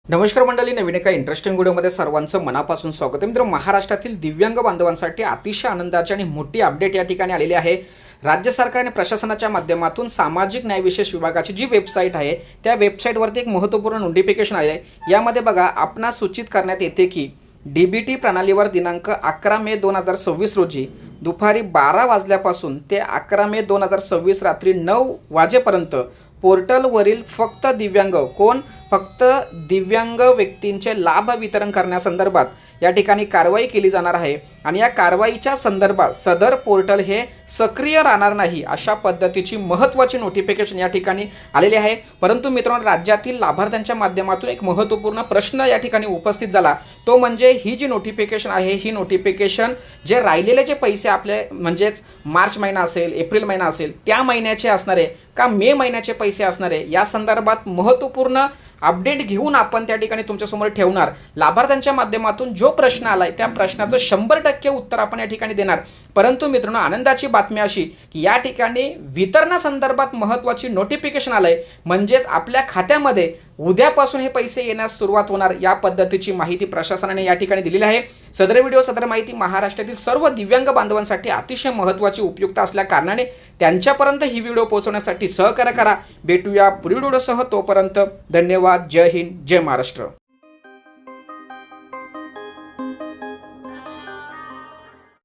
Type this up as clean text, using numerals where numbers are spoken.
नमस्कार मंडळी, नवीन एका इंटरेस्टिंग व्हिडिओमध्ये सर्वांचं मनापासून स्वागत आहे. मित्र, महाराष्ट्रातील दिव्यांग बांधवांसाठी अतिशय आनंदाची आणि मोठी अपडेट या ठिकाणी आलेली आहे. राज्य सरकार आणि प्रशासनाच्या माध्यमातून सामाजिक न्याय विशेष विभागाची जी वेबसाईट आहे त्या वेबसाईटवरती एक महत्त्वपूर्ण नोटिफिकेशन आले आहे. यामध्ये बघा, आपणास सूचित करण्यात येते की डीबीटी प्रणालीवर दिनांक 11 मे 2026 रोजी दुपारी 12 वाजल्यापासून ते 11 मे 2026 रात्री 9 वाजेपर्यंत पोर्टलवरील फक्त दिव्यांग व्यक्तींचे लाभ वितरण करण्यासंदर्भात या ठिकाणी कारवाई केली जाणार आहे. आणि या कारवाईच्या संदर्भात सदर पोर्टल हे सक्रिय राहणार नाही, अशा पद्धतीची महत्त्वाची नोटिफिकेशन या ठिकाणी आलेली आहे. परंतु मित्रांनो, राज्यातील लाभार्थ्यांच्या माध्यमातून एक महत्त्वपूर्ण प्रश्न या ठिकाणी उपस्थित झाला. तो म्हणजे ही जी नोटिफिकेशन आहे, ही नोटिफिकेशन जे राहिलेले जे पैसे आपले म्हणजेच मार्च महिना असेल, एप्रिल महिना असेल, त्या महिन्याचे असणारे का मे महिन्याचे पैसे असणारे, या संदर्भात महत्त्वपूर्ण अपडेट घेऊन आपण त्या ठिकाणी तुमच्यासमोर ठेवणार. लाभार्थ्यांच्या माध्यमातून जो प्रश्न आलाय त्या प्रश्नाचं 100% उत्तर आपण या ठिकाणी देणार. परंतु मित्रांनो, आनंदाची बातमी अशी की या ठिकाणी वितरणासंदर्भात महत्त्वाची नोटिफिकेशन आलंय. म्हणजेच आपल्या खात्यामध्ये उद्यापासून हे पैसे येण्यास सुरुवात होणार, या पद्धतीची माहिती प्रशासनाने या ठिकाणी दिलेली आहे. सदर माहिती महाराष्ट्रातील सर्व दिव्यांग बांधवांसाठी अतिशय महत्त्वाची, उपयुक्त असल्या कारणाने त्यांच्यापर्यंत ही व्हिडिओ पोहोचवण्यासाठी सहकार्य करा. भेटूया पुढील व्हिडिओसह. तोपर्यंत धन्यवाद. जय हिंद, जय महाराष्ट्र.